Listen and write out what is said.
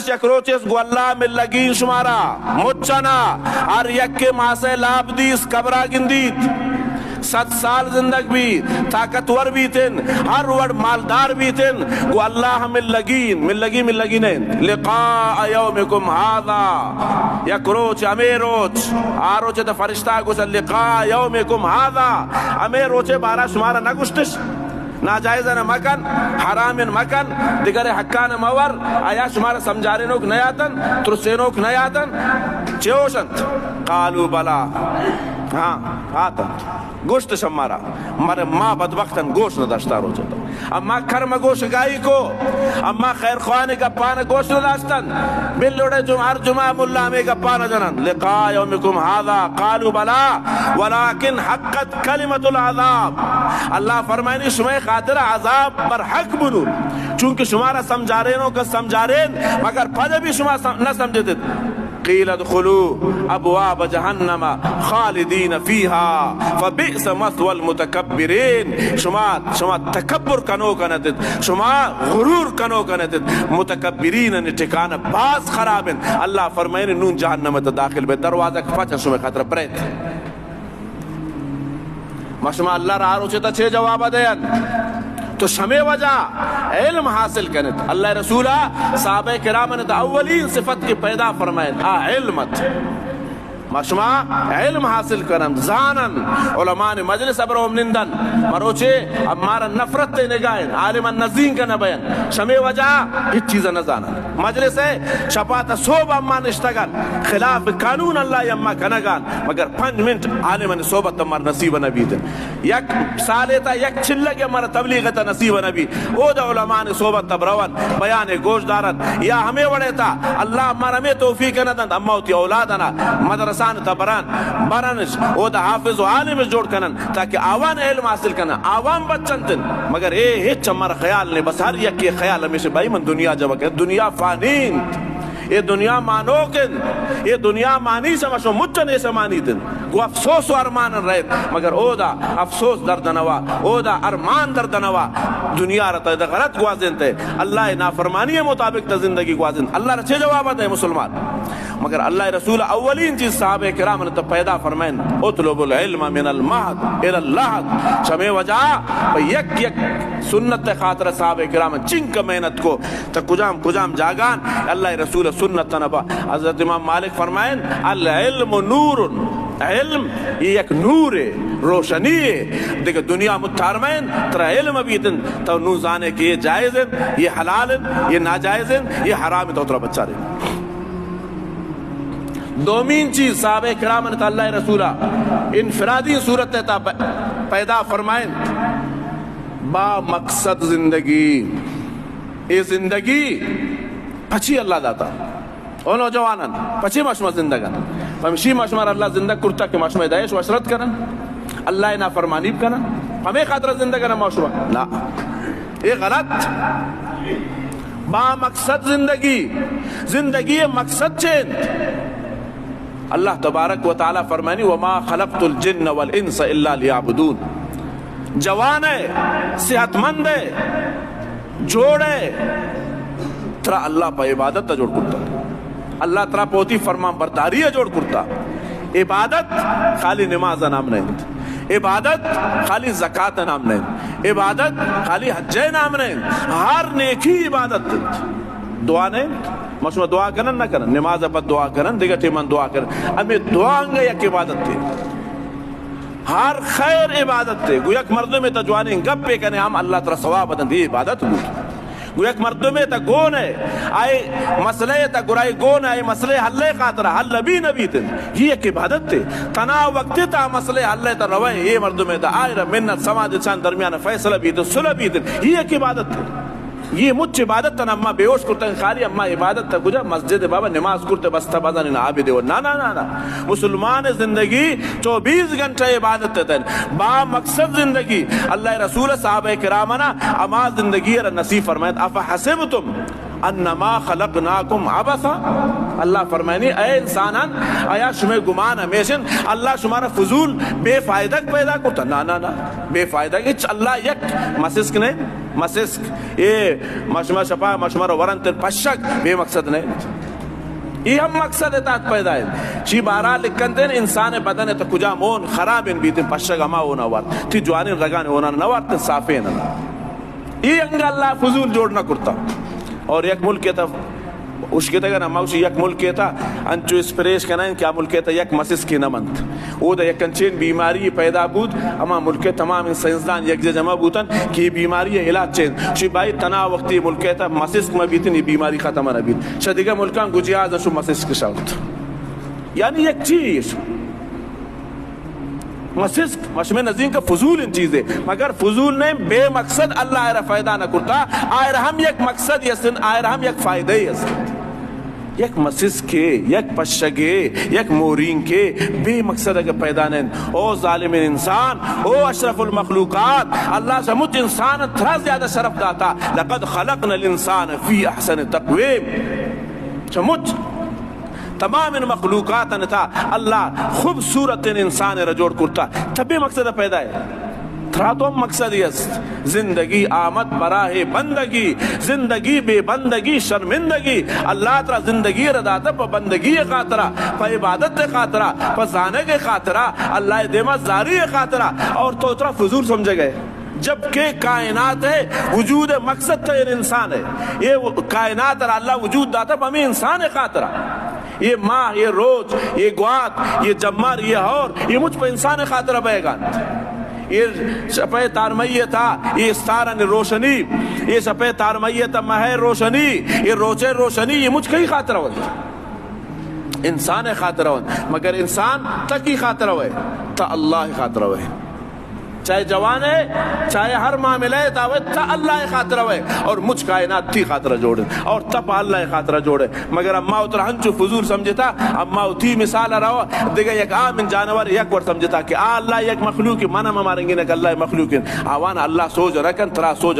یک روچیس گو اللہ من لگین شمارا مچنا ہر یک کے ماں سے لاب دیس قبرہ گندیت 7 سال زندگ بھی طاقتور بھی تن ہر وڑ مالدار بھی تن گو اللہ من لگین لقاء یومکم هذا یک روچ ہمیں روچ آروچ تا فرشتہ گوشت لقاء یومکم هذا ہمیں روچے بارا شمارا نگوشتش ناجائزہ نہ مکن حرام مکن دیگر حقان مور آیا شمارا سمجھارینوک نیاتن ترسینوک نیاتن چیوشنت قالو بلا ہاں آتن گوشت شمارا مرے ماں بدبختن گوشت نداشتا رو چاہتا اما کرم گوشت گائی کو اما خیر خوانے کا پانا گوشت نداشتن بلوڑے ہر جمعہ ملا ہمیں کا پانا جنن لقاء یومکم هذا قالوا بلا ولكن حقت کلمت العذاب اللہ فرمائنی شمع خاطر عذاب پر حق بنو چونکہ شمارا سمجھارینوں کا سمجھارین مگر پدے بھی شما نہ سمجھتے قیل ادخلوا ابواب جہنم خالدین فیہا فبئس مثوى المتکبرین شما تکبر کنو کنتت شما غرور کنو کنتت متکبرین ٹھکانہ باز خرابن اللہ فرمائنے نون جہنم داخل بے دروازہ پچھا شما خطر بریت مشما اللہ رہا روچتا چھے جواب دین تو شمع وجہ علم حاصل کنت اللہ رسولہ صحابہ کرام نے اولین صفت کی پیدا فرمائن علمت مشما علم حاصل کرن زانن علماء نے مجلس ابرہم نندن مروچے ہمارا نفرت تے نگاہیں عالم نزین کا نبین شمع وجہ ہیچ چیزا نہ زانن مجلس ہے شپاتا صوب اما نشتگن خلاف قانون اللہ یما کنگان مگر 5 منٹ عالم نے صوبت ہمار نصیب نبی دن یک سالیتا یک چلک ہمارا تبلیغتا نصیب نبی او دا علماء نے صوبت تبروان بیان گوش دارن یا ہمیں وڑیتا اللہ ہمارا ہمیں توفیق ندن اما ہوتی اولادنا مدرسان تبران برانش او دا حافظ و عالم جوڑ کنن تاکہ آوان علم حاصل کنن آوان بچن تن مگر اے ہیچ ہمارا خیال نے بس ہر یک کے خیال ہمیشہ بھائی من دنیا جب کہ دنیا فانین یہ دنیا مانوکن یہ دنیا مانی سمشو مچن ایسا مانی تن گو افسوس و ارمان رہت مگر او دا افسوس دردنوا او دا ارمان دردنوا دنیا رہتا ہے دا غلط گوازن تے اللہ نافرمانی مطابق تا زندگی گوازن اللہ رچے جوابت ہے مسلمان مگر اللہ رسول اولین چیز صحابہ کرام نے تو پیدا فرمائن اطلب العلم من المہد الى اللحد شمع وجہ یک یک سنت خاطر صحابہ کرام چنک محنت کو تا کجام جاگان اللہ رسول سنت نبا حضرت امام مالک فرمائن العلم نور علم یہ ایک نور ہے روشنی ہے دیکھ دنیا متحرمین ترہ علم بھی تن تو نو زانے کہ یہ جائز ہے یہ حلال ہے یہ ناجائز ہے یہ حرام ہے تو ترہ بچہ رہے دومین چیز صحابہ کرام نے اللہ رسولہ انفرادی صورت تا پیدا فرمائن با مقصد زندگی یہ زندگی پچھی اللہ داتا او نوجوانن پچھی مشمع زندگان فمشی مشمع اللہ زندگ کرتا کہ مشمع دائش و عشرت کرن اللہ نا فرمانیب کرن ہمیں خاطر زندگان مشمع لا یہ غلط با مقصد زندگی مقصد چین اللہ تبارک و تعالی فرمانی وما خلقت الجن والانس الا لیعبدون جوان ہے صحت مند ہے جوڑ ہے ترا اللہ پا عبادت تا جوڑ کرتا اللہ ترا پوتی فرمان برداری جوڑ کرتا عبادت خالی نماز نام نہیں عبادت خالی زکاة نام نہیں عبادت خالی حج نام نہیں ہر نیکی عبادت دعا نہیں مشہور دعا کرن نہ کرن نماز پر دعا کرن دیگر ٹیمن دعا کرن ہمیں دعا انگا یک عبادت تھی ہر خیر عبادت تھی گو یک مردوں میں تجوانے گپ پہ کنے ہم اللہ تعالی ثواب دن دی عبادت بود گو یک مردوں میں تا گون ہے آئے مسئلے تا گرائی گون ہے مسئلے حلے خاطرہ حل بھی نبی تن یہ ایک عبادت تھی تنا وقت تا مسئلے حلے تا روائے یہ مردوں میں تا آئے منت سماج انسان درمیان فیصلہ بھی تن صلح بھی تن یہ ایک عبادت تھی یہ مجھ عبادت تا اما بیوش کرتا ہے خالی اما عبادت تا کجا مسجد بابا نماز کرتے بس تا بازا نینا عابد ہو نا نا نا نا مسلمان زندگی 24 گھنٹہ عبادت تا با مقصد زندگی اللہ رسول صحابہ کرامنا اما زندگی را نصیب فرمائید افا حسبتم انما خلقناکم عبثا اللہ فرمائنی اے انسانان آیا شمیں گمان ہمیشن اللہ شمارا فضول بے فائدہ پیدا کرتا نا نا نا بے فائدہ اللہ یک مسسک نہیں مسسک یہ مشمہ شپا مشمر ورن تر پشک بے مقصد نہیں یہ ہم مقصد اتات پیدا ہے چی بارا لکھن دین انسان بدن تا کجا مون خرابین بیتن پشک اما ہونا وارد تی جوانین رگان ہونا نوارد صافین یہ انگا اللہ فضول جوڑنا کرتا اور یک ملک تا اس کے تگا نماؤشی یک ملک تا انچو اسپریش کنائن کیا ملک تا یک مسس کی نمند او دا یک انچین بیماری پیدا بود اما ملک تمام ان سائنسدان یک جمع بودن کہ یہ بیماری علاج چین شی بائی تنا وقتی ملک تا مسس میں بیتن یہ بیماری ختم نہ بیت شدیگا ملکان گجیاز شو مسس کی شاوت یعنی یک چیز مسسک مشمع نظیم کا فضول ان چیزیں مگر فضول نہیں بے مقصد اللہ آئرہ فائدہ نہ کرتا آئرہ ہم یک مقصد یسن آئرہ ہم یک فائدہ یسن یک مسس کے یک پشگے یک مورین کے بے مقصد اگر پیدا نہیں او ظالم انسان او اشرف المخلوقات اللہ سے مجھ انسان تھرا زیادہ شرف داتا لقد خلقنا الانسان فی احسن تقویم چمجھ تمام ان مخلوقات انتا اللہ خوبصورت انسان رجوڑ کرتا تبھی مقصد پیدا ہے تھرا تو مقصد است زندگی آمد براہ بندگی زندگی بے بندگی شرمندگی اللہ تعالی زندگی رداتا پا بندگی خاطرہ پا عبادت خاطرہ پا زانگ خاطرہ اللہ دیمہ زاری خاطرہ اور تو اترا فضول سمجھے گئے جبکہ کائنات ہے وجود مقصد تا انسان ہے یہ کائنات اللہ وجود داتا پا ہمیں انسان خاطرہ یہ ماہ یہ روز یہ گوات یہ جمر یہ اور یہ مجھ پہ انسان خاطرہ بے گا یہ شپے تارمیہ تھا یہ ستارن روشنی یہ شپے تارمیہ تھا مہر روشنی یہ روچے روشنی یہ مجھ کئی خاطرہ ہوتا انسان خاطرہ ہوتا مگر انسان تکی خاطرہ ہوئے تا اللہ خاطرہ ہوئے چاہے جوان ہے چاہے ہر معاملہ ہے تا اللہ خاطرہ ہوئے اور مجھ کائنات تھی خاطرہ جوڑے اور تب اللہ خاطرہ جوڑے مگر اما اترا ہنچو فضول سمجھتا اما اتھی مثال رہو دیکھا یک آمن جانور یک ور سمجھتا کہ اللہ یک مخلوق منم ہمارنگی نک اللہ مخلوق آوان اللہ سوچ رکن ترا سوچ